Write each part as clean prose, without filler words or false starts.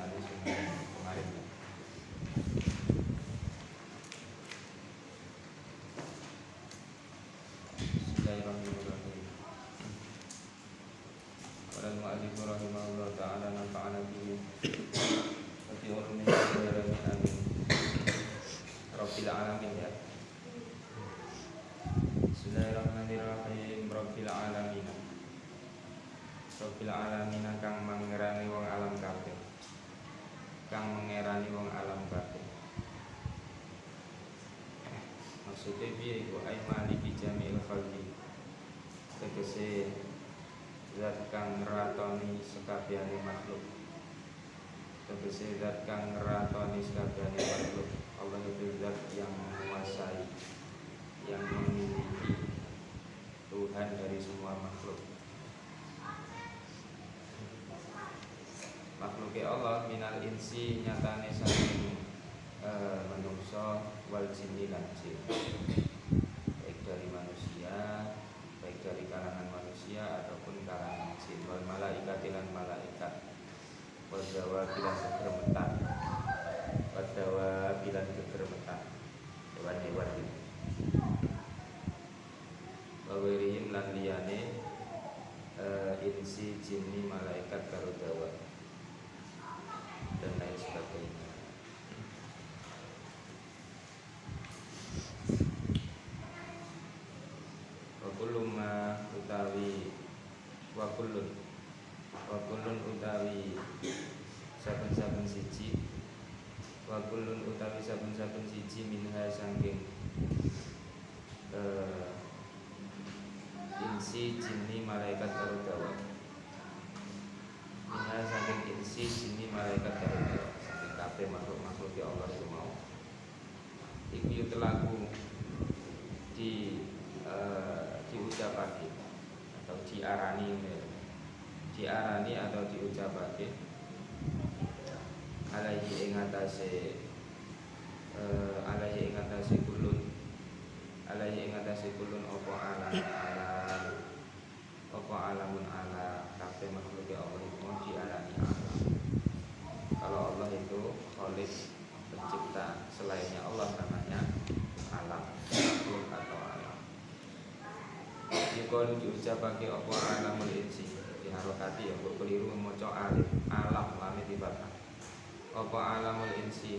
lanjutane sing kemarin. Bismillahirrahmanirrahim. Qala al-mu'allif rahimahullah ta'ala nafa'ana bihi wa fi ulumi amin. Rabbil alamin ya. Bismillahirrahmanirrahim. Rabbil alamin. Rabbil alamin kang mangerani wong alam kabeh. Kang mengerani wong alam kabeh. Maksudnya piye iku ai maliki jamil khalqi. Tegese zat kang ngeratoni sekabehane makhluk. Tegese zat kang ngeratoni sekabehane makhluk. Allah itu zat yang menguasai, yang memiliki, Tuhan dari semua makhluk. Makhluknya Allah minal insi nyatane saking manungsa wal jinni lan jin. Baik dari manusia, baik dari kalangan manusia ataupun kalangan jin. Wal malaikat lan malaikat. Wadawa bilan kegermetan. Wadawa bilan kegermetan. Hewan-hewan ini. Wawirihim lan liyane insi jinni malaikat karo dawa dan lain sebagainya. Wakuluma utawi wakulun utawi saben-saben siji wakulun utawi saben-saben siji minha saking insi jinni malaikat karo dawa. Minha saking insi jinni malaikat karo dawa. Saking kabeh makhluk-makhluk ya Allah itu mau. Iki telaku diucapake atau diarani atau diucapake alaihi ing atase kulun apa alamun ala kabeh makhluk ya Allah itu mau diarani alam. Kalau Allah itu khaliq pencipta, selainnya Allah namanya alam, makhluk atau alam. Kalau diucapake apa alamul insi diharokati ya kok keliru maca alif alam lamit di fathah. Apa alamul insi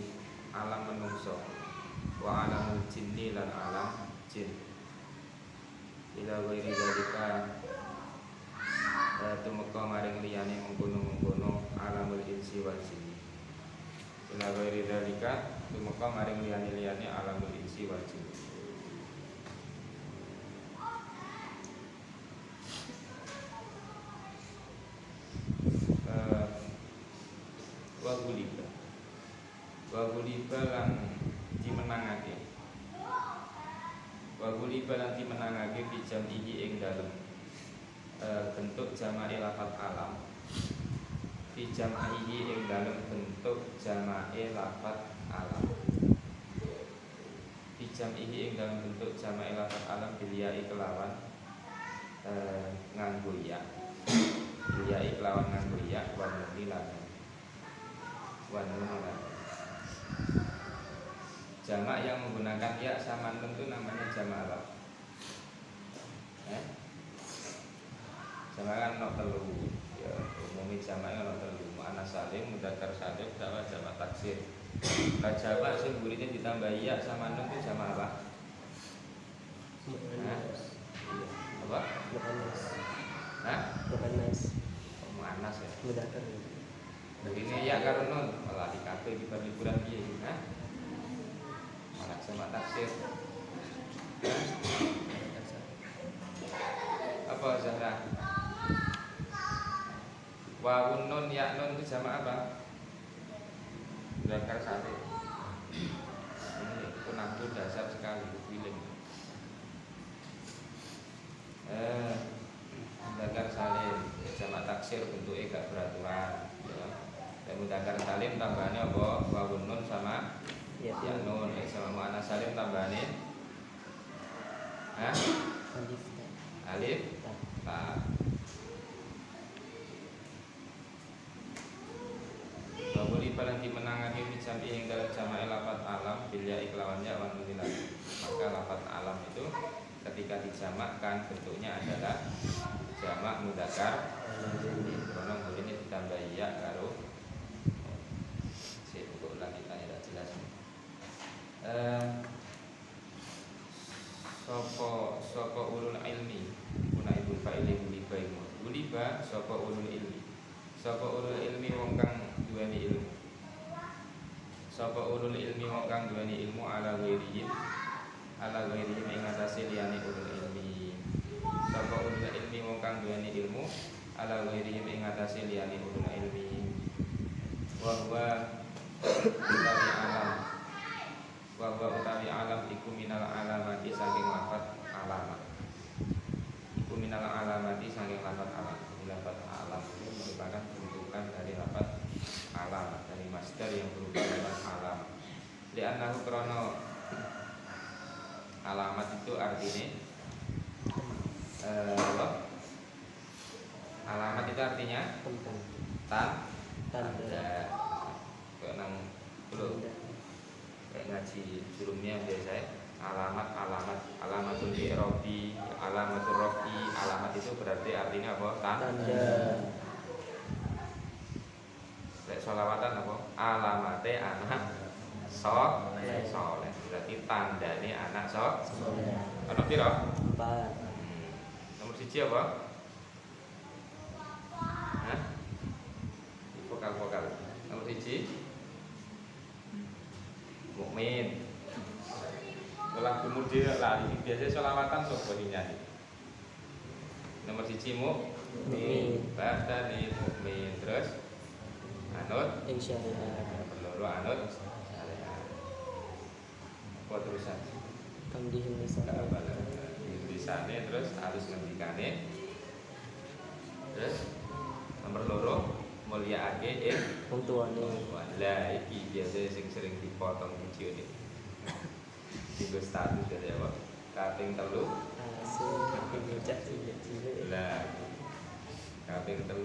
alam menungso wa alamul jinni lan alam jin. Ila ghairi dzalika tumeka maring liyane mengkono-mengkono alamul insi wal jinni. Ila ghairi dzalika tumeka maring liyane alamul insi wal jinni. Waguliba lan dimenangake bijam iki ing dalem bentuk jama'i lafaz alam. Bijam iki ing dalem bentuk jama'i lafaz alam. Bijam iki ing dalem bentuk jama'i lafaz alam biliyai kelawan nganggo ya. Biliyai kelawan nganggo ya wa nulilan. Jamak yang menggunakan ya sama nun itu namanya jamak apa? Jamak kan no telu. Ya, umumnya jamaknya no telu. Mu'annas salim, mudzakkar salim, jamak taksir. Nah, jamak sing burine ditambah ya sama nun itu jamak apa? Apa? Mu'annas ya. Mudzakkar. Begini ya karo nun, malah dikafe di liburan piye, malah jamak taksir. Apa Zahra? Wawun nun ya nun itu jamak apa? Mudzakkar salim. Ini penampu dasar sekali feeling. Mudzakkar salim jamak taksir bentuknya gak beraturan. Dan mudzakkar salim tambahannya apa? Wawun nun sama ya nun. Sama mu'annas salim tambahannya alif ta. Babuli paling dimenangake bijami ing dalam jamaah lafat alam bilya iklawan ya wan nulilan. Maka lafat alam itu ketika dijamakkan bentuknya adalah jamak mudzakkar. Karena ini ditambah ya karo si untuk ulangi tanya tidak jelas. Sopo ulul ilmi kuna ibu fa'ili uliba ilmu uliba sopo ulul ilmi sopo ulul ilmi wong kang duweni ilmu sopo ulul ilmi wong kang duweni ilmu ala ghairihim ing atase liyane ulul ilmi sopo ulul ilmi wong kang duweni ilmu ala ghairihim ing atase liyane ulul ilmi wa huwa utawi alam iku minal alamati saking lafat alamat iku minal alamati saking lafat alam. Lafat alam itu merupakan bentukan dari lafat alamat, dari masdar yang berupa lafat alamat. Li'annahu krono alamat itu artinya alamat itu artinya tanda. Kenang belum kayak ngaji jurumnya biasa alamatul i'rabi, alamatul rafi. Alamat itu berarti artinya apa? Tanda. Lek sholawatan apa? Alamate anak soleh. Berarti tandane anak soleh. Ono piro? 4. Nomor 1 apa? Hah? Vokal. Nomor 1 mukmin. Lagu mudi lali biasa sholawatan sopo nyanyi. Nomor 1 mukmin. Badani mukmin terus anut insyaallah. Perlu anut syariat. Apa terusan? Tamdihin lisane terus harus ngendikane. Terus nomor 2 mulyaake wong tuane. Lah iki biasa sing sering dipotong videone. Tiga status dari apa? Kaping 3. Bocah cilik. Lah. Kaping 3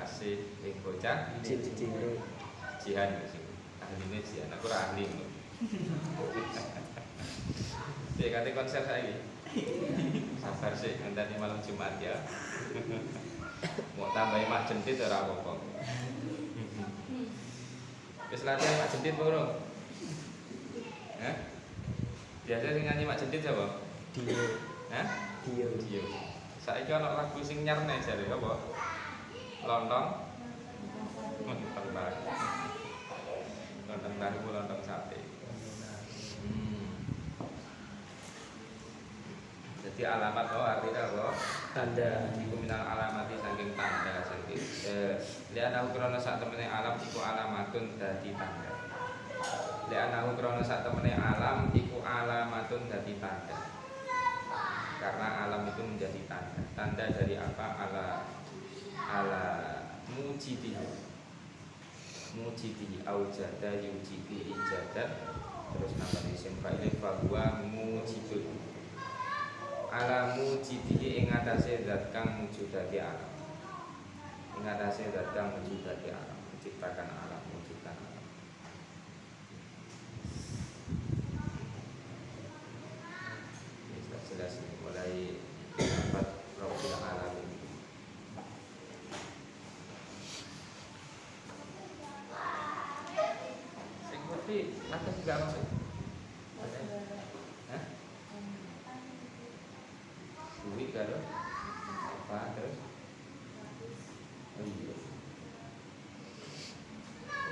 asih ing bocah cilik. Jihan sing ahline jihan. Aku ora ahli. Sik kate konser saiki. Sabar sik ngenteni malam Jumat ya. Mau tambahin mak jentit ora apa-apa. Wis latihan mak jentit burung. Hah? Biasa sing nyanyi mak jentit sapa? Dio. Hah? Dio. Saiki ana lagu sing nyarne jare apa? Lontong. Lontong tahu lontong sate. Jadi alamat artinya apa? Tanda. Iku minal alamati saking tanda saking. Li'anahu krana sak temene alam iku alamatun dadi tanda. Li'anahu krana sak temene alam iku alamatun dadi tanda. Karena alam itu menjadi tanda. Tanda dari apa? Ala mujidihi aujada yujidi ijadat. Terus nama isim fa'il fa huwa mujidun. Ala mujidihi ing atase zat kang mujudake alam. Ing atase zat kang mujudake alam, menciptakan alam, mewujudkan alam. Ini sudah jelas nih, mulai dapat Rabbil Alamin. Sing ngerti ada juga masuk. Hah? Duit karo apa terus? Oh iya.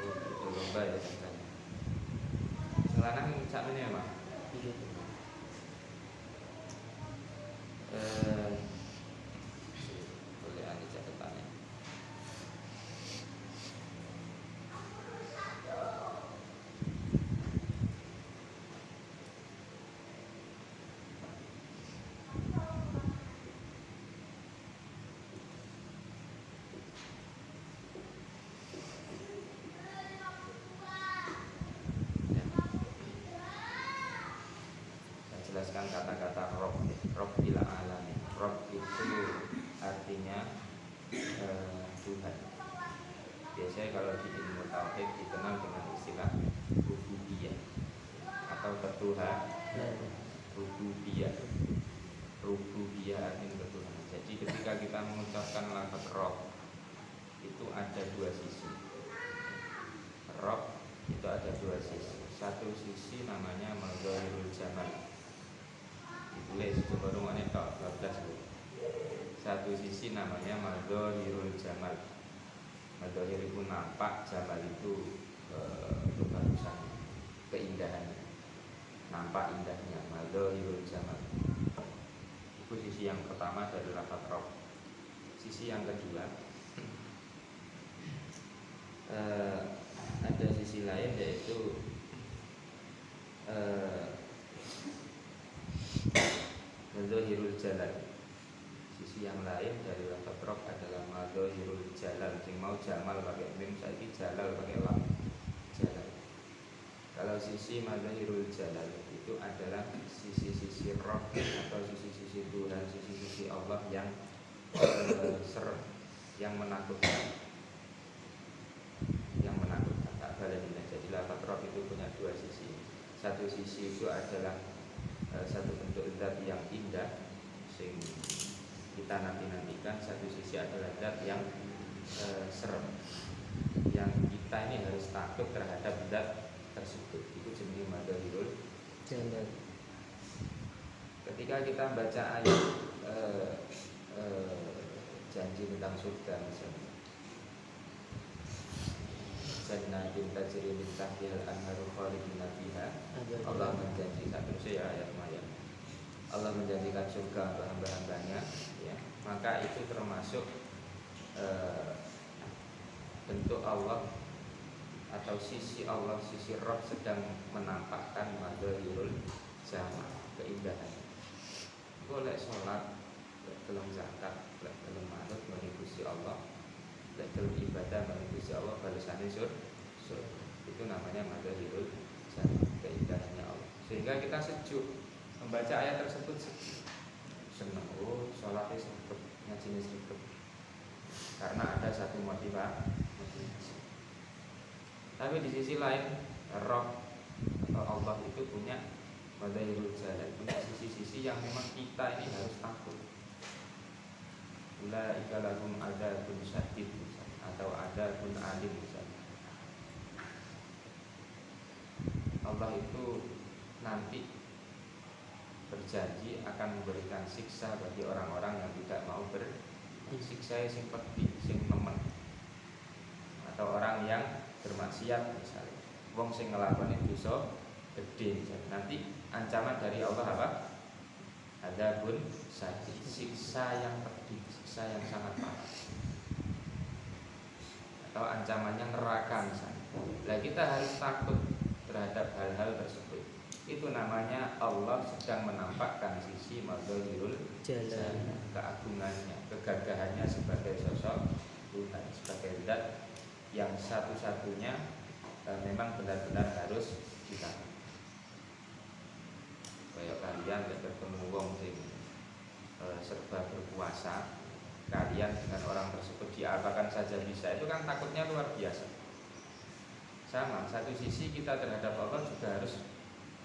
Oh, itu lomba ya ceritanya. Selanang sakmene ya, Mas? Iya. Boleh ane catatannya. Jelaskan kata-kata Rabbil Alamin. Rabb itu artinya Tuhan. Biasa biasanya kalau di ilmu tauhid dikenal dengan istilah rububiyah atau ketuhanan. Rububiyah artinya ketuhanan. Jadi ketika kita mengucapkan lafaz Rabb itu ada dua sisi. Rabb itu ada dua sisi. Satu sisi namanya Madzahirul Jamal. Ditulis coba rumahnya tok 12. Satu sisi namanya Madzahirul Jamal. Madzahir itu nampak, Jamal itu kebagusan, keindahannya. Nampak indahnya Madzahirul Jamal. Itu sisi yang pertama dari lafaz Rabb. Sisi yang kedua ada sisi lain yaitu Madzahirul Jalal. Sisi yang lain dari lafaz Rabb adalah Madzahirul Jalal. Sing mau Jamal pakai mim, saiki Jalal pakai lam. Jalal. Kalau sisi Madzahirul Jalal itu adalah sisi-sisi Rabb atau sisi-sisi Tuhan, sisi-sisi Allah yang serem, yang menakutkan. Tak balik. Jadi lafaz Rabb itu punya dua sisi. Satu sisi itu adalah satu bentuk zat yang indah sing kita nantikan. Satu sisi adalah zat yang serem, yang kita ini harus takut terhadap zat tersebut. Itu jenis Madzahirul Jalal. Ketika kita baca ayat janji tentang surga misalnya, Jannatin tajri min tahtihal anharu khalidina fiha. Allah menjanjikan, terus ya ayat maya. Allah menjanjikan surga untuk hamba-hambanya, ya. Maka itu termasuk bentuk Allah atau sisi Allah, sisi Rabb sedang menampakkan Madzahirul Jamal, keindahan. Boleh sholat, belum zakat, belum manut mengikuti Allah, belum ibadah mengikuti Allah, balasannya surga. Itu namanya Madzahirul Jamal, keindahannya Allah. Sehingga kita sejuk membaca ayat tersebut, senang, oh sholatnya sergap, ngajinya sergap, karena ada satu motivasi. Tapi di sisi lain, Rabb atau Allah itu punya Madzahirul Jalal, punya sisi-sisi yang memang kita ini harus takut. Ulaika lahum adzabun syadid atau adzabun alim misalnya. Allah itu nanti berjanji akan memberikan siksa bagi orang-orang yang tidak mau bersiksa, sing pedih, sing nemen, atau orang yang bermaksiat misalnya. Wong sing ngelakoni dosa gede misalnya. Nanti ancaman dari Allah apa? Adzabun syadid, siksa yang pedih, siksa yang sangat parah. Atau ancamannya neraka misalnya. Nah, kita harus takut terhadap hal-hal tersebut. Itu namanya Allah sedang menampakkan sisi Madzahirul Jalal, keagungannya, kegagahannya sebagai sosok Tuhan, sebagai zat yang satu-satunya memang benar-benar harus kita. Kayak kalian ketemu wong sing serba berkuasa, kalian dengan orang tersebut diapakan saja bisa, itu kan takutnya luar biasa. Sama, satu sisi kita terhadap Allah juga harus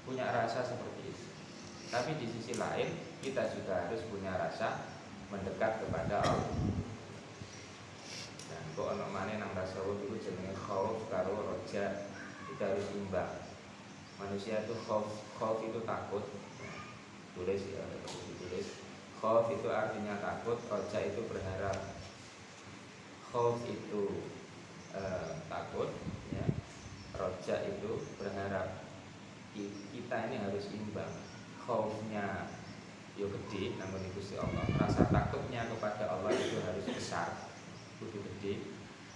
punya rasa seperti itu. Tapi di sisi lain kita juga harus punya rasa mendekat kepada Allah. Dan kok ono maneh nang rasa itu jenenge khauf karo roja, kita harus imbang. Manusia itu khauf itu takut. Tulis ya, ditulis. Khauf itu artinya takut, roja itu berharap. Khauf itu takut, ya. Roja itu berharap. Kita ini harus imbang. Khaufnya yo gede namun Gusti Allah. Rasa takutnya kepada Allah itu harus besar, kudu gede.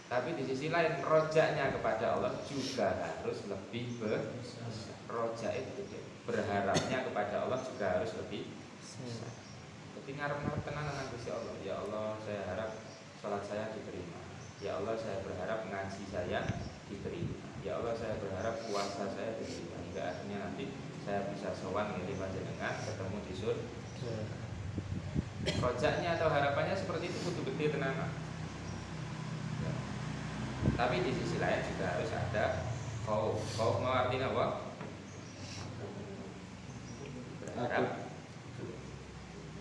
Tapi di sisi lain rojaknya kepada Allah juga harus lebih besar. Roja itu gede. Berharapnya kepada Allah juga harus lebih besar. Tapi ngarep-ngarep tenan nang Gusti Allah. Ya Allah, saya harap salat saya diterima. Ya Allah, saya berharap ngaji saya diterima. Ya Allah, saya berharap puasa saya diterima. Hingga akhirnya nanti saya bisa sowan ngirim panjenengan ketemu di surga. Rojaknya atau harapannya seperti itu kudu gede tenan. Ya. Tapi di sisi lain juga harus ada kau mau artinya apa? Berharap.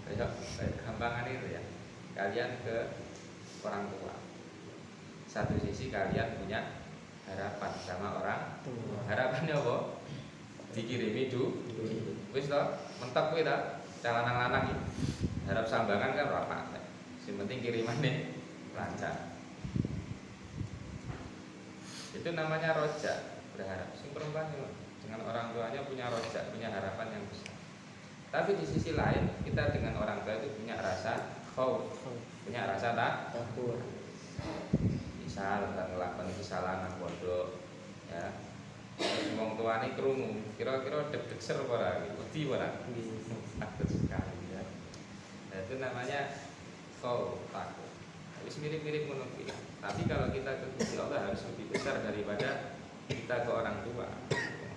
Kayak gampangan itu ya. Kalian ke orang tua. Satu sisi kalian punya harapan sama orang tua. Harapannya apa? Dikirimi wis to, mentok kuwi ta, lanang-lanang iki. Harap sambangan kan ora patek. Sing penting kirimane lancar. Itu namanya roja, berharap. Sing perempuan dengan orang tuanya punya roja, punya harapan yang besar. Tapi di sisi lain kita dengan orang tua itu punya rasa khauf, punya rasa takut. Misal kita ngelakuin kesalahan nang pondok, ya. Terus wong tuane krungu, kira-kira deg-deg ser ora, wedi ora? Takut sekali ya. Nah, itu namanya khauf, takut. Wis mirip-mirip ngono kuwi. Tapi kalau kita ke Gusti Allah harus lebih besar daripada kita ke orang tua.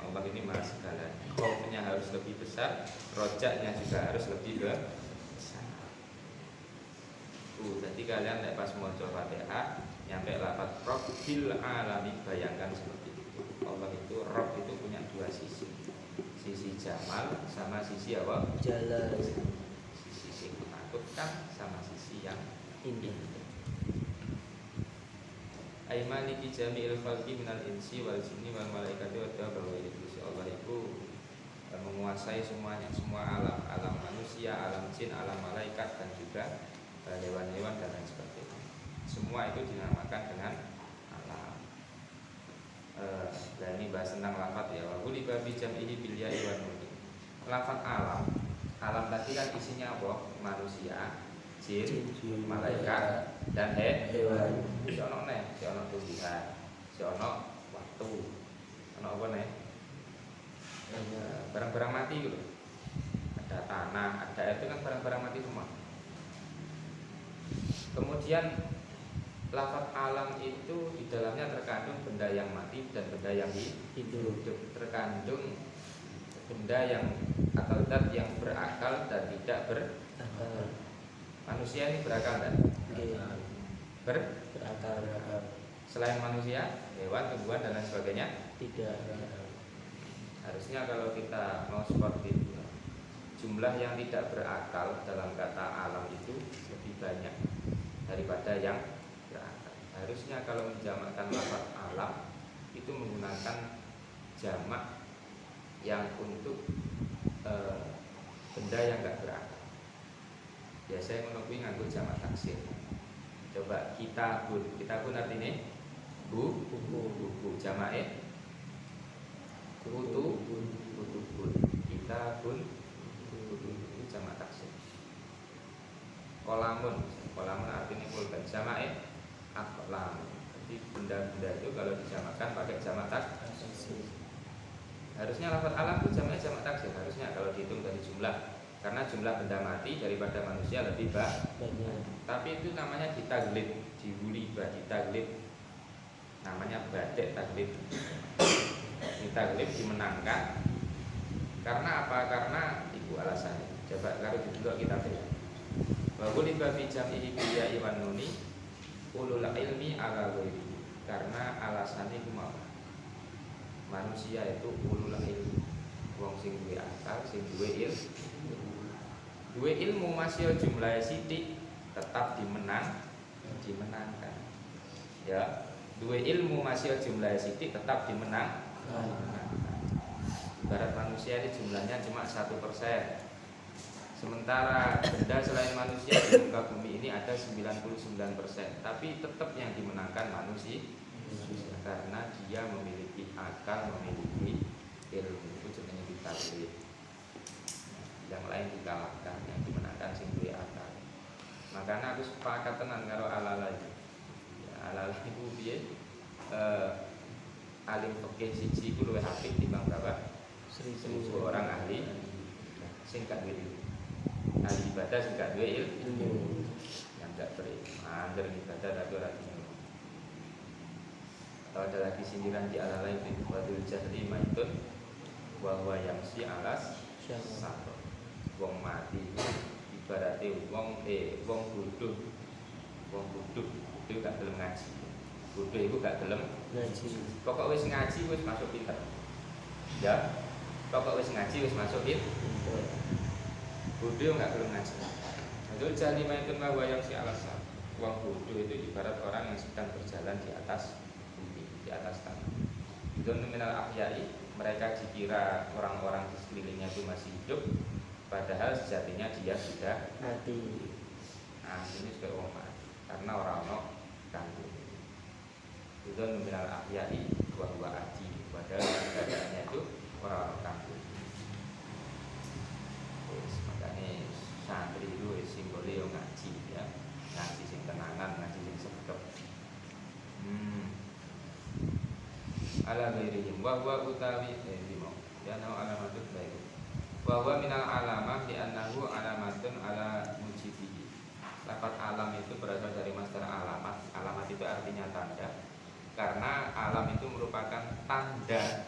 Allah ini Maha Segala. Khaufnya harus lebih besar, rojaknya juga harus lebih besar. Jadi kalian pas mau coba Fatihah, nyampe lafaz Rabbil Alamin, bayangkan seperti itu. Allah itu, Rabb itu punya dua sisi. Sisi jamal sama sisi apa? Jalal. Sisi yang menakutkan sama sisi yang indah. Aimaniki jami'il khalqi minal insi wal jinni wal malaikati wa tawakkal. Allah itu menguasai semuanya, semua alam, alam manusia, alam jin, alam malaikat dan juga hewan-hewan dan lain sebagainya. Semua itu dinamakan dengan alam. Dan ini bahas tentang lafaz ya. Wa quli babi jam'ihi bil ya'i wan nun. Lafaz alam. Alam tadi kan isinya apa? Manusia, jin, malaikat dan hewan. Si ono nih, si ono tumbuhan, si ono waktu, ono apa nih? Barang-barang mati gitu. Ada tanah, ada air, itu kan barang-barang mati semua. Kemudian lafaz alam itu di dalamnya terkandung benda yang mati dan benda yang hidup. Terkandung benda yang atau zat yang berakal dan tidak berakal. Manusia ini berakal kan? Berakal. Selain manusia, hewan, tumbuhan dan lain sebagainya tidak. Harusnya kalau kita mau seperti itu, jumlah yang tidak berakal dalam kata alam itu lebih banyak daripada yang berakal. Harusnya kalau menjamakkan lafaz alam itu menggunakan jamak yang untuk benda yang enggak berakal. Biasanya menunggu nganggo jamak taksir. Coba kitabun artinya buku jamake kutubun kitabun itu jamak taksir. Kolamun artinya pulpen, jamake aqlam. Jadi benda-benda itu kalau dijamakkan pakai jamak taksir. Harusnya lafaz alam itu jamaknya jamak taksir, harusnya kalau dihitung dari jumlah. Karena jumlah benda mati daripada manusia lebih banyak. Tapi itu namanya ditaglib, dihuli ditaglib. Namanya badek taglib. Ditaglib dimenangkan. Karena apa? Karena itu alasannya. Coba kalau dibuka kita lihat. Wa qul babi jam'i biya iwan nuni ulul ilmi ala ghairi. Karena alasannya kumaha? Manusia itu ulul ilmi. Wong sing duwe akal, sing duwe ilmu. Duwe ilmu masih jumlahnya sithik tetap dimenangkan. Ya, duwe ilmu masih jumlahnya sithik tetap dimenangkan. Ibarat manusia ini jumlahnya cuma 1%. Sementara benda selain manusia di muka bumi ini ada 99%. Tapi tetap yang dimenangkan manusia karena dia memiliki akal, memiliki ilmu. Itu jenisnya ditaklid. Yang lain dikalahkan, yang dimenangkan sing duwe akal. Makanya aku sepakat tenan karo Alala iki. Ya, Alala iku piye? Alim fikih siji iku luwih apik timbang berapa? 1000 orang ahli sing gak duwe ilmu. Ahli ibadah sing gak duwe ilmu. Yang gak berilmu, angger ibadah tapi ora ilmu. Atau ada lagi sindiran di Alala itu wadul jahli maitun wa huwa yamsi alas satu. Wong mati ibaratnya wong bodoh itu gak gelem ngaji. Bodho iku gak gelem ngaji. pokok wis ngaji wis masuk pinter. Ya. Pokok wis ngaji wis masuk pinter. Bodho gak gelem ngaji. Itu jalima itu bahwa yang si alasan. Wong bodho itu ibarat orang yang sedang berjalan di atas bumi, di atas tanah. Itu minal ahyai, mereka dikira orang-orang di sekelilingnya itu masih hidup, padahal sejatinya dia sudah Mati. Nah, ini sudah wong mati karena orang-orang ganggu. Itu minal ahyai wa huwa aji, padahal keadaannya itu orang-orang ganggu. Terus makanya santri itu simbolnya ngaji ya, ngaji sing tenanan, ngaji sing sedep. Ala ghairihim wa huwa utawi limo ya nau alamatun baik wa huwa minal alamah di annahu alamatun ala mujibihi. Lafaz alam itu berasal dari masdar alamat. Alamat itu artinya tanda, karena alam itu merupakan tanda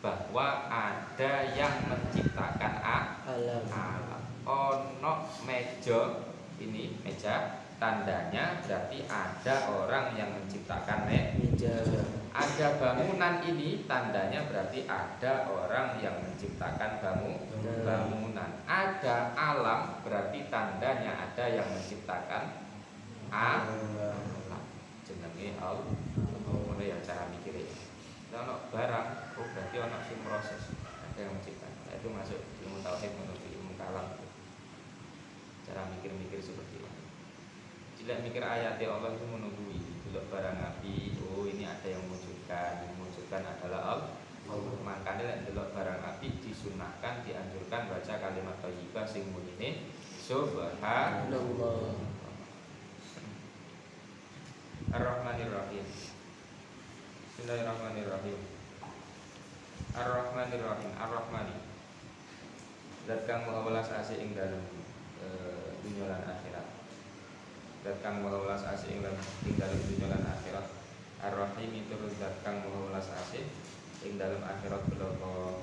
bahwa ada yang menciptakan Alam. Ono meja, ini meja, tandanya berarti ada orang yang menciptakan Meja. Ada bangunan, ini tandanya berarti ada orang yang menciptakan bangunan. Ada alam berarti tandanya ada yang menciptakan alam. Jenenge Allah. Mulai ya cara mikirnya. Ono barang, oh berarti ono sing proses, ada yang menciptakan. Nah, itu masuk ilmu tauhid menuju ilmu kalam. Cara mikir-mikir seperti itu. Jika mikir ayat Allah itu menunggui, delok barang api, oh ini ada yang memwujudkan adalah Allah. Makanya lek delok barang api disunahkan, dianjurkan baca kalimat thayyibah sing bunine subhanallah. Ar-Rahmanir-Rahim. Bismillahirrahmanirrahim. Ar-Rahmanir-Rahim. Ar-Rahmani. Zat kang maha welas asih ing dalem dunya lan akhirat. Zat kang maha welas asih ing dalem dunya lan akhirat. Ar-Rahim itu zat kang maha welas asih ing dalem akhirat belaka.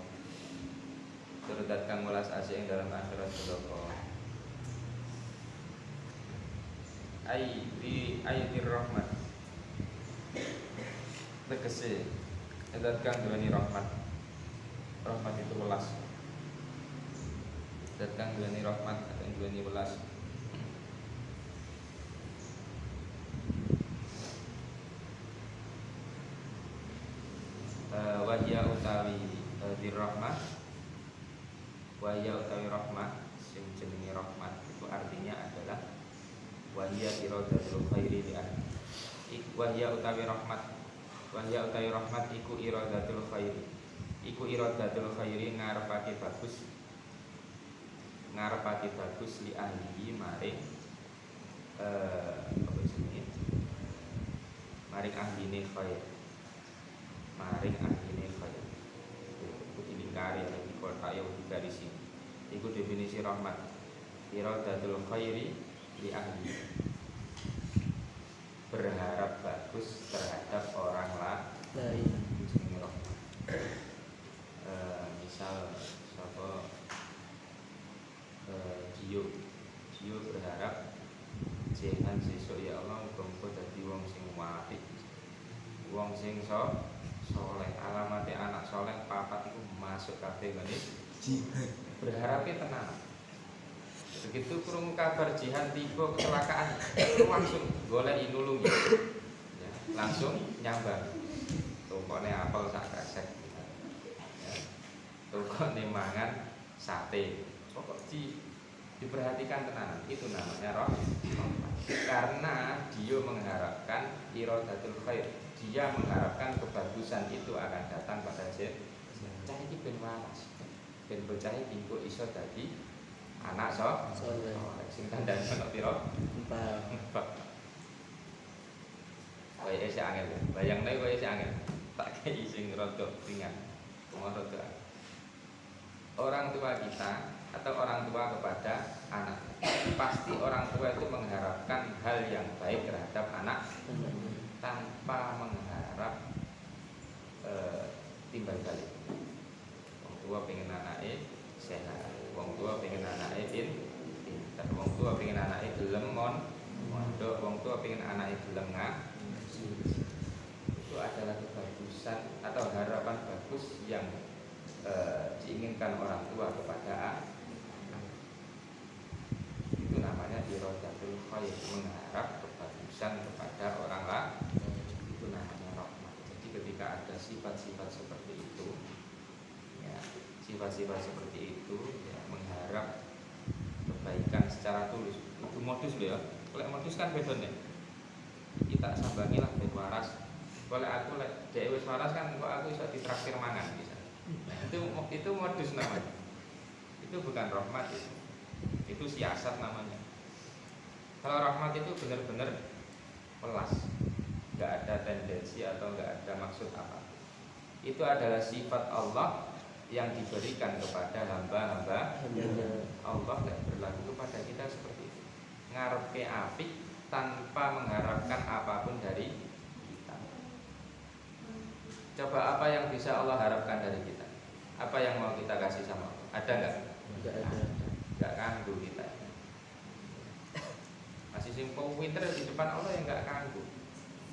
Zat kang welas asih ing dalem akhirat belaka. Ayyatir rahmat. Tegese zat kang duweni rahmat. Rahmat itu welas. Zat kang duweni rahmat atau duweni welas. Wahya utawi dirahmah. Wahya utawi rahmah sing jenenge rahmat itu artinya adalah wahya iradatul khairi li ahli. Wahya utawi rahmat. Wahya utawi rahmat iku iradatul khairi. Iku iradatul khairi ngarepake bagus. Ngarepake bagus li ahli maring apa jenenge? Maring ahline khair. Maring ahline khair. Iku dilingkari di kota yang digarisi. Iku definisi rahmat. Iradatul khairi li ahli. Berharap bagus terhadap orang lain. Misal siapa Jio berharap jenengan sesuk ya Allah muga-muga dadi wong sing apik, wong sing soleh. Alamate anak soleh papat iku masuk kabeh ngene jihad. Berharapnya tenang. Begitu krungu kabar jihad tiba kecelakaan, langsung golek nulungi. Ya, langsung nyambang. Tokone apel sak kresek. Ya. Tokone mangan sate. Pokok diperhatikan tenanan. Itu namanya rahmat. Karena dia mengharapkan iradatul khair. Dia mengharapkan kebagusan itu akan datang pada cah iki ben waras. Ben bocah iki kok iso dadi anak soleh. Sing tandane ana pira? 4. Kaya isih angel. Bayangne kaya isih angel. Tak kei sing rada ringan. Rada. Orang tua kita atau orang tua kepada anak, pasti orang tua itu mengharapkan hal yang baik terhadap anak tanpa mengharap timbal balik. Orang tua pengen anaknya sehat, orang tua pengen anaknya pintar, orang tua pengen anaknya gelem mondok, orang tua pengen anaknya gelem ngaji. kebagusan atau harapan bagus yang diinginkan orang tua kepada anak. Itu namanya iradatul khair, mengharap kebagusan kepada orang lain. Itu namanya rahmat. Jadi ketika ada sifat-sifat seperti itu, ya, sifat-sifat seperti itu, ya, mengharap kebaikan secara tulus. Itu modus loh ya. Kalau modus kan beda nih. Kita sambangi lah ben waras. Kalau aku lek dhewe wis waras kan kok aku iso ditraktir mangan bisa. Nah, itu modus namanya. Itu bukan rahmat itu. Itu siasat namanya. Kalau rahmat itu benar-benar pelas, nggak ada tendensi atau nggak ada maksud apa. Itu adalah sifat Allah yang diberikan kepada hamba-hamba Allah dan berlaku kepada kita seperti itu. Ngarepe apik tanpa mengharapkan apapun dari kita. Coba apa yang bisa Allah harapkan dari kita? Apa yang mau kita kasih sama Allah? Ada nggak? Enggak ada. Nggak kanggu kita. Masih simpel winter di depan Allah yang nggak kanggu,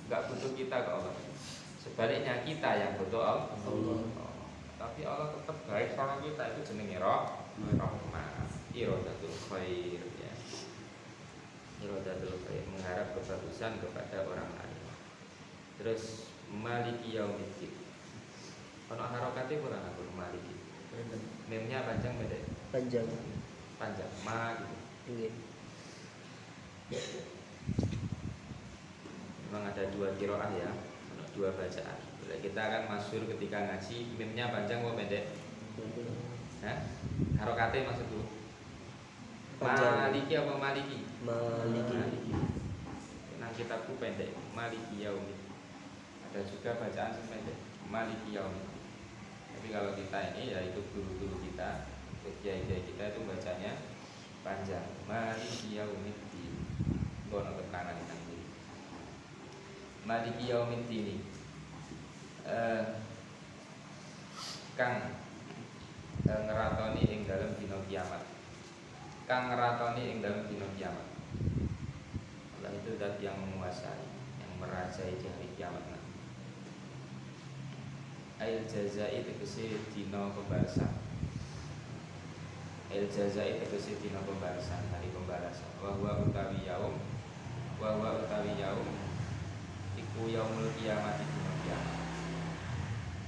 nggak butuh kita ke Allah. Sebaliknya kita yang butuh Allah. Tapi Allah tetap baik sama kita, itu jenenge rahmat. Iradatul khair ya. Iradatul khair, mengharap kebagusan kepada orang lain. Terus maliki yaumiddin. Ono harokate kurang aku maliki. Memnya panjang beda. Panjang ma gitu. Nggih. Memang ada dua qiraah ya, dua bacaan. Kita akan masyhur ketika ngaji memnya panjang atau pendek? Hah? Harokate maksudku. Maliki apa maliki? Maliki. Nah kitabku pendek, maliki yaumid. Ada juga bacaan pendek, maliki yaumid. Tapi kalau kita ini yaitu guru-guru kita, kiai-kiai kita itu bacanya panjang, maliki yaumid. Gono tekanan nanti. Maliki yaumid ini. Kang ngeratoni ing dalam dina kiamat. Kang ngeratoni ing dalam dina kiamat. Allah itu zat yang menguasai, yang merajai di hari kiamat nanti. Ail jazai tegese dina pembalasan. Ail jazai tegese dina pembalasan, hari pembalasan. Wa huwa utawi yaum iku yaumul kiamat dina kiamat.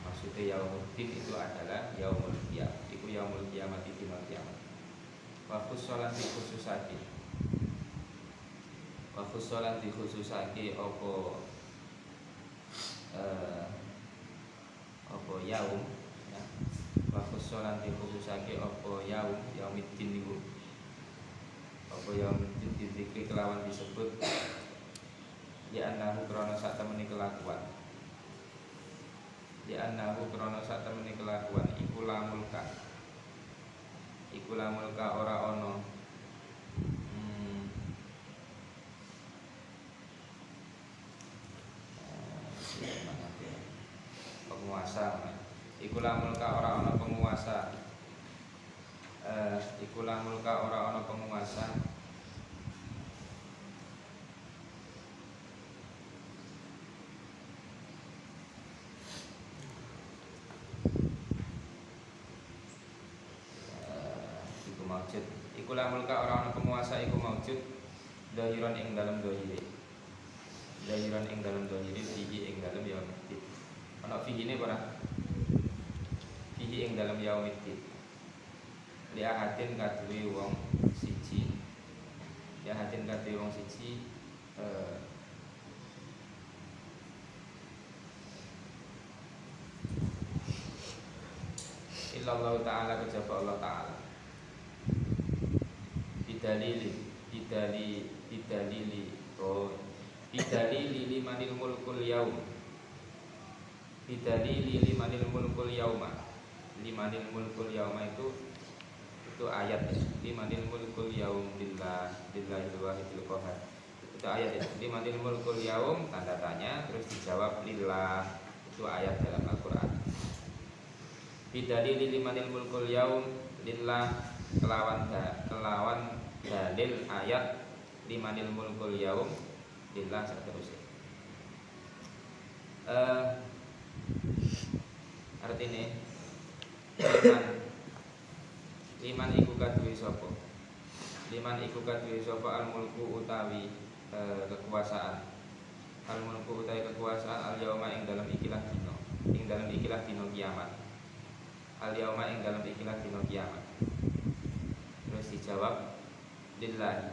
Maksudnya yaumuddin itu adalah yaumul qiyamah. Iku yaumul qiyamah di dina kiamat. Wa khussalan dikhususake. Wa khussalan dikhususake apa yaum ya. Wa khussalan dikhususake apa yaumiddin niku. Apa yaumiddin dizikri kelawan disebut ya annahu krana sak temene kelakuan. Ya annahu krono sak temene kelakuan iku lamulka ora ono penguasa iku lamulka ora ono penguasa maujud. Iku lamul ka ora ana penguasa iku maujud dahiran ing dalem dohire. Dahiran ing dalem dohire fihi ing dalem yaumiddin. Ana fihi ne ora? Fihi ing dalem yaumiddin. Li ahadin kaduwe wong siji. Ya hadin kaduwe wong siji illallah ta'ala kejaba Allah ta'ala bidalili limanil mulkul yaum bidalili limanil mulkul yauma limanil mulkul yauma itu ayat ya. Limanil mulkul yaum lillahil wahidil qahar itu ayat ya. Limanil mulkul yaum tanda tanya terus dijawab lillah itu ayat dalam Al-Quran. Bidalili limanil mulkul yaum lillah kelawan dalil ayat limanil mulkul yaum lillah seterusnya. artine liman liman iku kaduwe sapa liman iku kaduwe sapa al mulku utawi kekuasaan al mulku utawi kekuasaan al yauma ing dalam ikilah dina kiamat al yauma ing dalam ikilah dina kiamat. Terus dijawab lillahi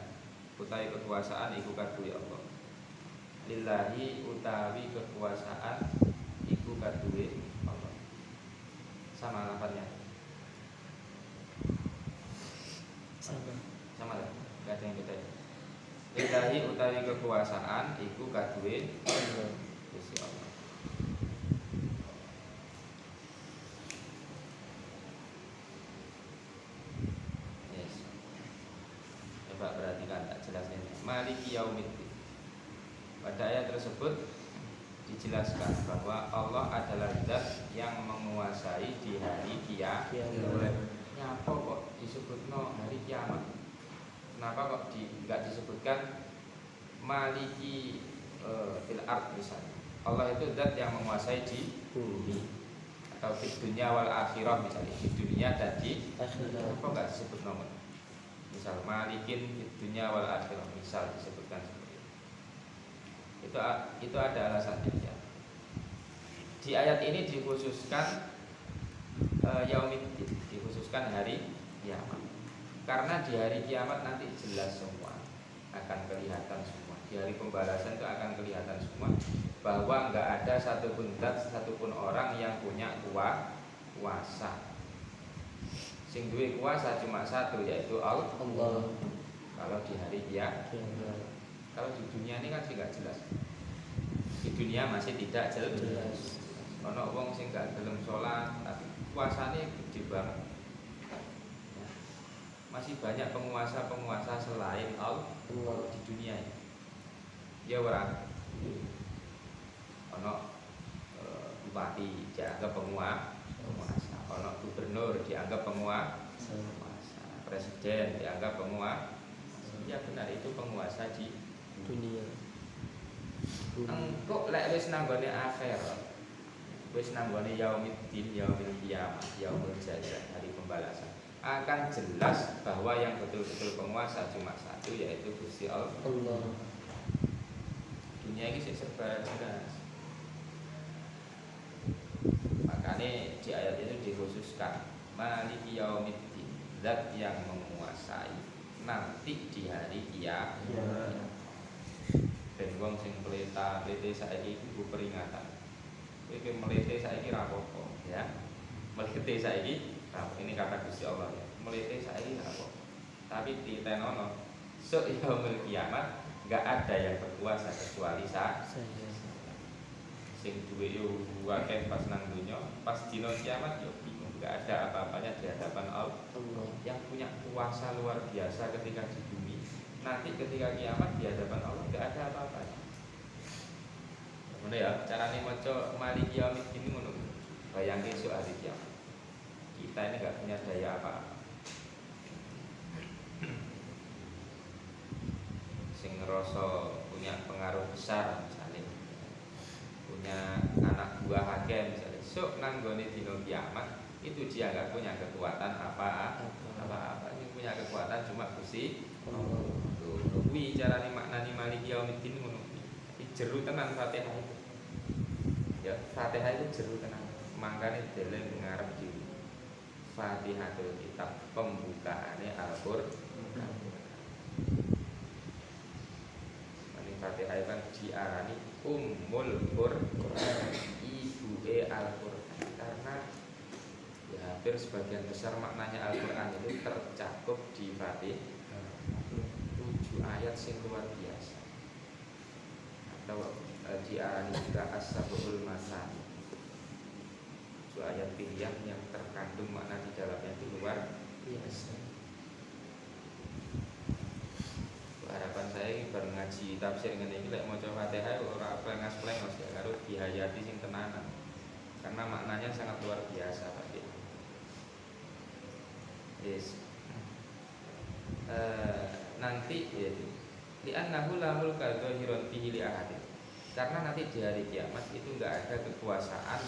utawi kekuasaan iku kaduwe Allah lillahi utawi kekuasaan iku kaduwe Allah. Sama lafadznya sama lah, gak ada yang beda. Lillahi utawi kekuasaan iku kaduwe Gusti Allah. Yes. Coba perhatikan tak jelasnya. Maliki yaumiddin. Pada ayat tersebut dijelaskan bahwa Allah adalah zat yang menguasai di hari kiamat. Nyapa kok disebutno hari kiamat? Kenapa kok enggak disebutkan maliki fil ard misalnya? Allah itu zat yang menguasai di bumi atau di dunia wal akhirah misalnya, di dunia dan di akhirat. Kok enggak disebut nomor? Misal malikin di dunia wal akhirah misal disebutkan seperti itu. Itu ada alasannya ya. Di ayat ini dikhususkan yaumiddin, dikhususkan hari kiamat. Karena di hari kiamat nanti jelas semua, akan kelihatan semua. Di hari pembalasan itu akan kelihatan semua bahwa enggak ada satupun zat, satupun orang yang punya kuasa. Sing duwe kuasa cuma satu, yaitu Allah. Kalau di hari kiamat. Kalau di dunia ini kan sih enggak jelas. Di dunia masih tidak jelas. Ono wong sing gak gelem salat tapi kuasane gede banget. Ya. Masih banyak penguasa-penguasa selain Allah di dunia ini. Ya ora. Ono bupati dianggap penguasa, ono gubernur dianggap penguasa, presiden dianggap penguasa. Ya benar, itu penguasa di dunia. Engkok lek wis nanggone akhirat, wis nanggone yaumiddin, yaumil qiyamah, yaumul jazaa, hari pembalasan, akan jelas bahwa yang betul-betul penguasa cuma satu, yaitu Gusti Allah. Dunia ini serba jelas. Makanya di ayat itu dikhususkan maliki yaumiddin, zat yang menguasai nanti di hari kiamat. Ben wong sing plete saiki iku peringatan. Kowe melete saiki ra apa-apa, ya. Melete saiki, ini kata Gusti Allah ya. Melete saiki ra apa-apa. Tapi ditenono sok yaumul kiamat enggak ada yang berkuasa kecuali saya. Sing duwe yo akeh pas nang donya, pas dina kiamat yo bingung, enggak ada apa-apanya di hadapan Allah. Yang punya kuasa luar biasa ketika di bumi, nanti ketika kiamat di hadapan Allah enggak ada apa-apanya. Ngono ya, carane maca maliki yaumiddin ngono. Bayangke esuk hari kiamat. Kita ini enggak punya daya apa-apa. Sing ngerasa punya pengaruh besar misalnya, punya anak buah akeh misalnya, esuk nang gone dina kiamat itu dia enggak punya kekuatan apa-apa. Ini punya kekuatan cuma Gusti Allah. Kuwi carane maknani maliki yaumiddin ngono. Jeru tenan Fatihah itu. Ya, Fatihah itu jeru tenan. Mangkane deleng ngarep dhewe. Fatihatul kitab, pembukaane Al-Qur'an. Fatihah kan diarani Ummul Qur'an, ibuke Al-Qur'an, karena ya hampir sebagian besar maknanya Al-Qur'an itu tercakup di Fatihah. 7 ayat sing luar biasa, atau diarani juga As-Sab'ul Masani, 7 ayat pilihan yang terkandung makna di dalamnya itu luar biasa. Harapan saya ini baru ngaji tafsir ngene iki lek maca Fatihah ora plengas-plengos ya karo dihayati sing tenanan. Karena maknanya sangat luar biasa Fatihah. Yes. Nanti yaitu li'annahu la mulka dzahirun fihi li ahadin. Karena nanti di hari kiamat itu enggak ada kekuasaan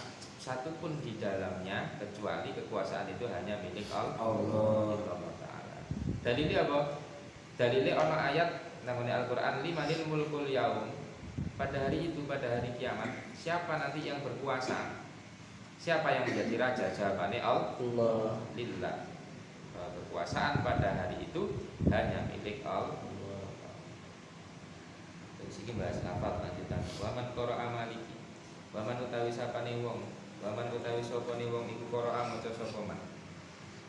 satupun di dalamnya kecuali kekuasaan itu hanya milik Allah Ta'ala. Dalilnya apa? Dalilnya ono ayat namanya Al-Quran, limanil mulkul yaum. Pada hari itu, pada hari kiamat, siapa nanti yang berkuasa? Siapa yang menjadi raja? Jawabannya Allah. Lillah. Kekuasaan pada hari itu hanya milik Allah. Iki bahas lafal lanjutan. Waman qara'a maliki. Waman utawi sapane wong. Waman utawi sapane wong iku qara'a maca sapa man.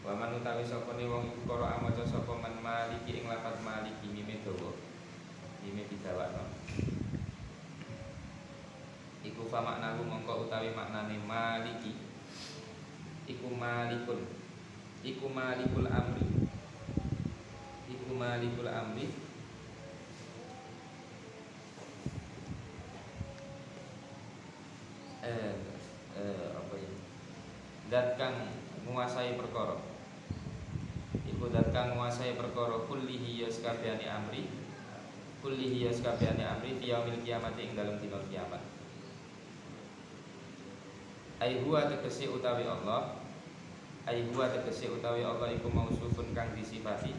Waman utawi sapane wong iku qara'a maca sapa man maliki ing lafal maliki mime dawa. Mime didawakno. Iku fa maknahu mongko utawi maknane maliki. Iku malikun. Iku malikul amri. Iku malikul amri. Apa ya? Dat kang menguasai perkara. Iku dat kang menguasai perkara kullihi yaskabiyane amri. Kullihi yaskabiyane amri fi yaumil kiamati ing dalem dina kiamat. Ai huwa tegese utawi Allah. Ai huwa tegese utawi Allah iku mausufun kang disifati.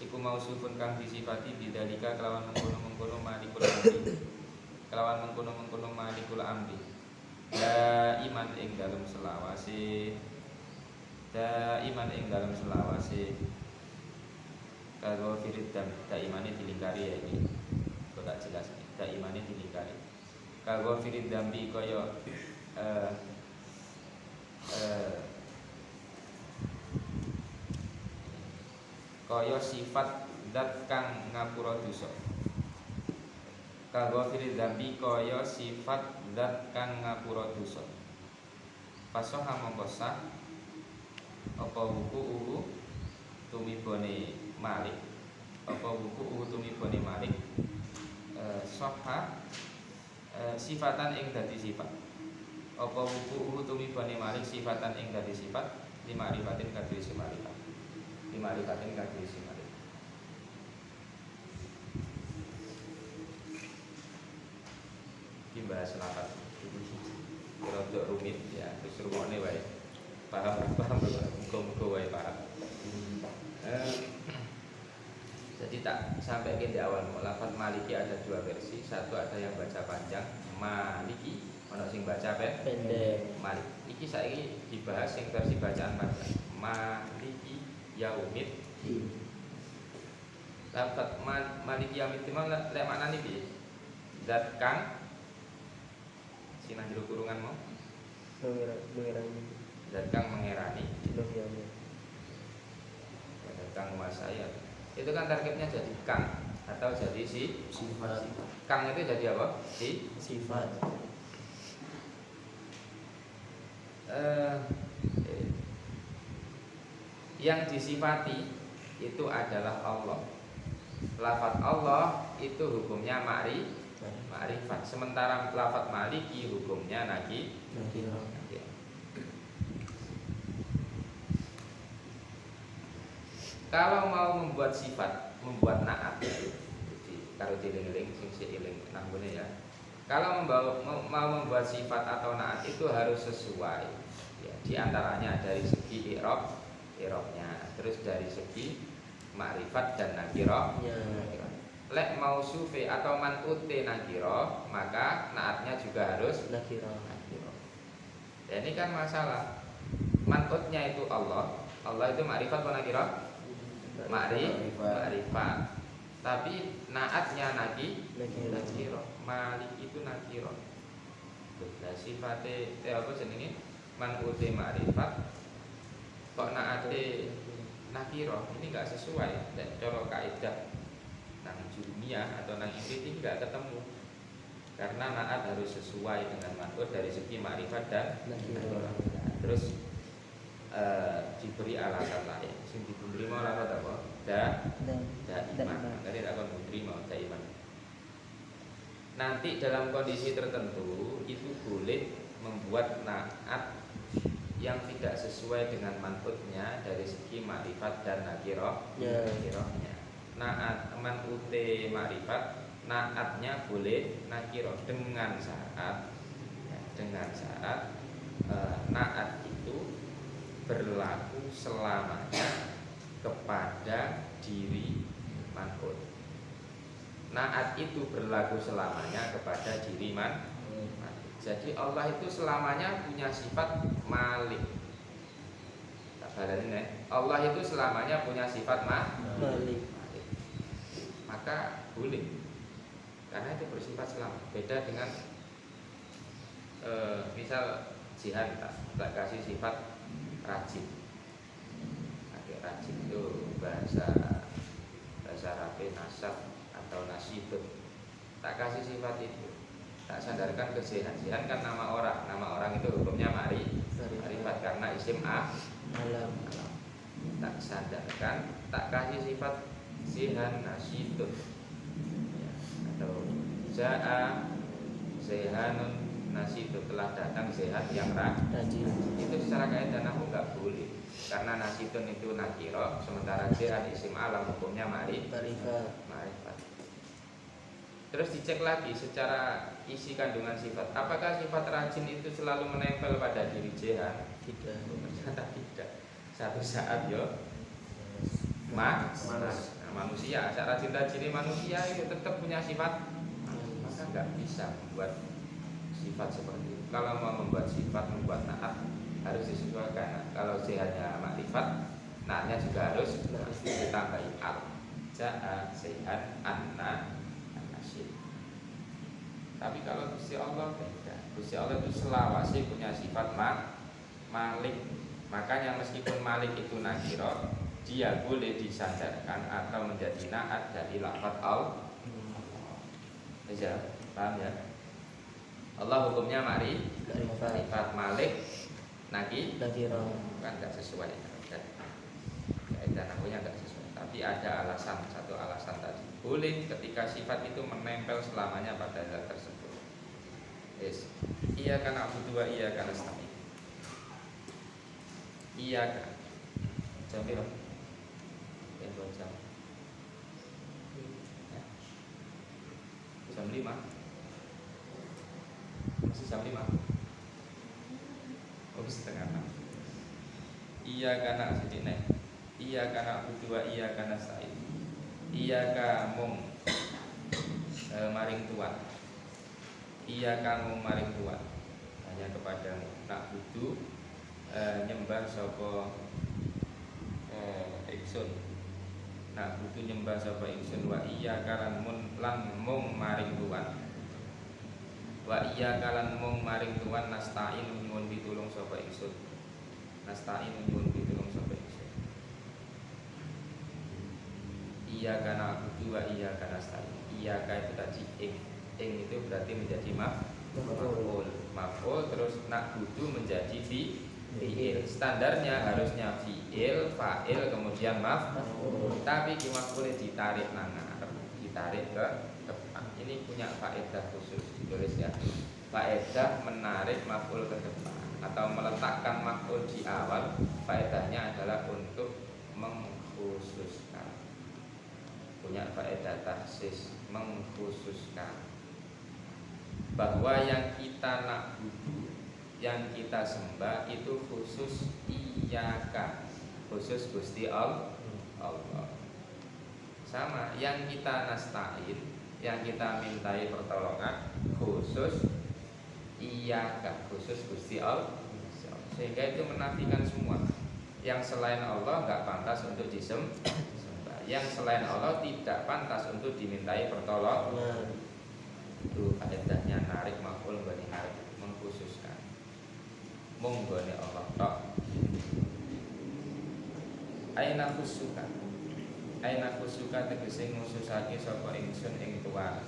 Iku mausufun kang disifati bidalika kelawan mengkono-mengkono malikul amri. Kelawan mengkono-mengkono malikul amri. Daiman ing dalam selawase. Daiman ing dalam selawase. Kalau firidam daimane dilingkari ya ini. Kok tak jelas nih. Daimane dilingkari. Kalau firidam bi kaya kaya sifat zat kang ngapura dosa. Kanggo fil dzambi kaya sifat zat kang ngapura dosa. Fasoha mongko sah apa wuku tumibone malik. Apa wuku tumibone malik. Soha sifatan ing dadi sifat. Apa wuku tumibone malik sifatan ing dadi sifat lima ribatin kadri semarifat. Lima ribatin kadri semarifat. Bahas lafaz rada rumit ya, terus rungokne wae. Paham muga-muga wae paham. Jadi tak sampai ke di awal lafaz maliki ada dua versi. Satu ada yang baca panjang maliki, ono sing baca pendek malik. Iki saiki dibahas sing versi bacaan panjang maliki yaumid. Lafaz maliki yaumid mau lek maknane piye? Zat kang Sinah jero kurungan mau mengerani. Zat kang mengerani. Zat kang menguasai. Itu kan targetnya jadi kang atau jadi sifat. Kang itu jadi apa? Sifat. Yang disifati itu adalah Allah. Lafaz Allah itu hukumnya ma'rifat. Sementara lafaz maliki hukumnya nakirah. Kalau mau membuat sifat, membuat naat, kalau dieling-eling sing sieling nanggone ya. Kalau mau membuat sifat atau naat itu harus sesuai. Ya, di antaranya dari segi i'rabnya, terus dari segi ma'rifat dan nakirah. Lek mau sufi atau man'ute nakiro, maka naatnya juga harus nakiro. Dan ini kan masalah. Man'utnya itu Allah. Allah itu ma'rifat atau nakiro? Ma'rifat. Tapi naatnya nakiro. Malik itu nakiro. Nah, sifatnya apa jenenge? Man'ute ma'rifat. Kok naate nakiro? Ini enggak sesuai dan cara kaidah nang jurumiyah atau nang inti tidak ketemu karena naat harus sesuai dengan man'ut dari segi ma'rifat dan nakirah. Terus diberi alasan lain sing diberi mau alasan apa? Daiman. Tadi tak akan diberi mau daiman. Nanti dalam kondisi tertentu itu boleh membuat naat yang tidak sesuai dengan man'utnya dari segi ma'rifat dan nakirahnya. Naat man'ute ma'rifat, naatnya boleh nakiro dengan syarat naat itu berlaku selamanya kepada diri man'ut. Naat itu berlaku selamanya kepada diri man'ut. Jadi Allah itu selamanya punya sifat malik. Allah itu selamanya punya sifat malik. Maka boleh, karena itu bersifat selama. Beda dengan misal jihad tak kasih sifat rajin. Rajin itu bahasa Arabe nasab atau nasibun. Tak kasih sifat itu, tak sandarkan ke zihan. Zihan kan nama orang itu hukumnya marifat karena isim alam. Tak sandarkan, tak kasih sifat zihan nasibun ya, atau jaa zihanun nasibun, telah datang zihan yang rajin. Itu secara kaidah nahwu enggak boleh, karena nasibun itu nakiro, sementara zihan isim alam hukumnya marifat. Terus dicek lagi secara isi kandungan sifat. Apakah sifat rajin itu selalu menempel pada diri zihan? Tidak. Ternyata tidak. Satu saat manusia, saat rajin-rajin manusia itu tetap punya sifat, maka nggak bisa membuat sifat seperti itu. Kalau mau membuat sifat, membuat naat harus disesuaikan. Kalau sehatnya makrifat, naatnya juga harus ditambahi al. Ja'a sehat anna anasib. Tapi kalau Gusti Allah beda. Gusti Allah itu selawasi punya sifat malik. Makanya meskipun malik itu nakiro, dia boleh disandarkan atau menjadi naat dari lafaz al. Ya, paham ya? Allah hukumnya marifat, malik nakiro kan nggak sesuai kan? Kaidah nahwunya nggak sesuai. Tapi ada alasan, satu alasan tadi. Boleh ketika sifat itu menempel selamanya pada zat tersebut. Yes. Iya karena abu dua, iya karena nasta'in. Iya kan? Jam berapa? Jam. Ya. Jam 5. Masih jam 5. Oh, setengah 6. Iya karena sedih nih. Iya karena berdua, iya karena said. Iya kamu maring tuan. Iya kamu maring tuan. Hanya kepadamu nak butuh nyembah sapa ingsun. Nak butuh nyembah sapa ingsun wa iya kalan lan mung maring tuan. Wa iya kalan mung maring tuan nasta'in nyuwun pitulung sapa ingsun. Nasta'in nyuwun pitulung sapa ingsun. Iya kana butuh wa iya kana nasta'in. Iya ka itu tadi ing itu berarti menjadi maf'ul terus nak butuh menjadi fi'il. Standarnya harusnya fi'il, fa'il kemudian maf'ul. Tapi ki maf'ulnya ditarik nang ditarik ke depan. Ini punya faedah khusus ditulis ya. Faedah menarik maf'ul ke depan atau meletakkan maf'ul di awal. Faedahnya adalah untuk mengkhususkan. Punya faedah tahsis, mengkhususkan bahwa yang kita na'budu, yang kita sembah itu khusus iyaka, khusus Gusti Allah. Sama yang kita nasta'in, yang kita mintai pertolongan khusus iyaka, khusus Gusti Allah. Sehingga itu menafikan semua. Yang selain Allah nggak pantas untuk disembah. Yang selain Allah tidak pantas untuk dimintai pertolongan. Itu faedahnya narik maf'ul bani narik, mengkhususkan. Monggone Allah tok. Aina khusuka. Aina khusuka tegese ngususake sapa ingsun ing tuan.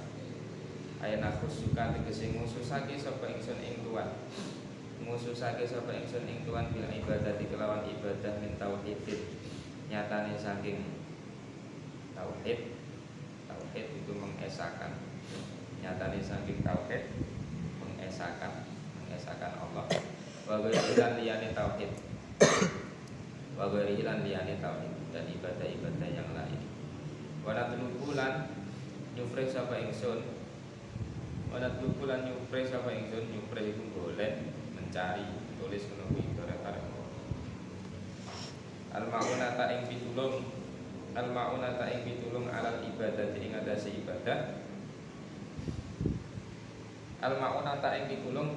Aina khusuka tegese ngususake sapa ingsun ing tuan. Ngususake sapa ingsun ing tuan bil ibadah kelawan ibadah min tauhidin. Nyatane saking tauhid. Tauhid itu mengesakan. Nyatane saking tauhid mengesakan Allah. Wa ghairan liyane tauhid. Wa ghairan liyane tauhid dan ibadah-ibadah yang lain. Wa natlubulan nyupre sapa ingsun. Wa natlubulan nyupre sapa ingsun, nyupre iku golek mencari ditulis menunggu ibarat al-ma'unata ing pitulung al-ma'unata ing pitulung alal ibadah ing atase ibadah al-ma'unata ing pitulung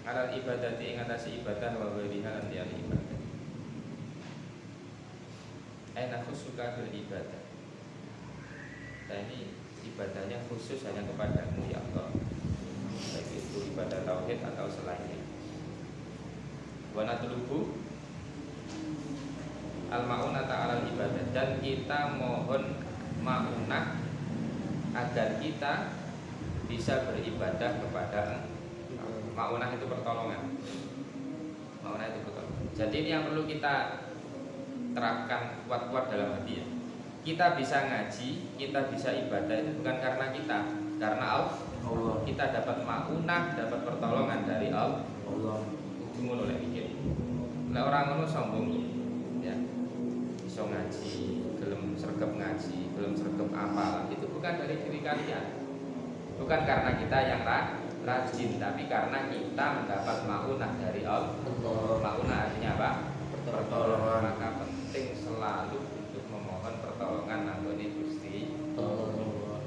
alal ibadah ing atase ibadah wa wiriha lan liyane ibadah aina khusuka bil ibadah. Nah ini ibadahnya khusus hanya kepadamu ya Allah, baik itu ibadah tauhid atau selainnya. Wa natlubu al-ma'unata alal ibadah, dan kita mohon ma'unah agar kita bisa beribadah kepada ma'unah itu pertolongan. Ma'unah itu pertolongan. Jadi ini yang perlu kita terapkan kuat-kuat dalam hati ya. Kita bisa ngaji, kita bisa ibadah itu bukan karena kita, karena Allah. Kita dapat ma'unah, dapat pertolongan dari Allah. Ngono lek mikir. Lek orang ngono sombong ya. Iso ngaji, gelem sregep ngaji, gelem sregep apal, itu bukan dari diri kalian. Bukan karena kita yang rajin, tapi karena kita mendapat ma'unah dari Allah. Ma'unah artinya apa? Pertolongan. Maka penting selalu untuk memohon pertolongan nanggone Gusti Allah.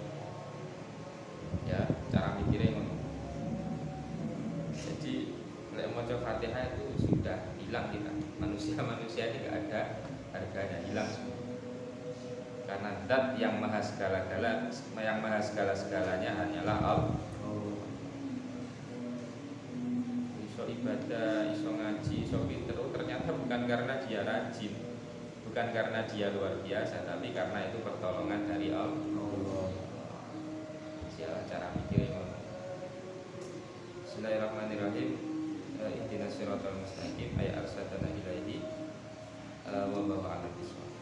Ya, cara mikirnya ngono. Jadi lek maca Fatihah itu sudah hilang kita. Manusia ini enggak ada harganya, hilang semua. Karena zat yang maha segala-galanya hanyalah Allah. Iso ibadah, iso ngaji, iso pinter, ternyata bukan karena dia rajin, bukan karena dia luar biasa, tapi karena itu pertolongan dari Allah. Siapa cara mikirnya? Bismillahirrahmanirrahim. Ihdinas siratal mustaqim ay arsadana ilaihi wa bawa ala bismillah.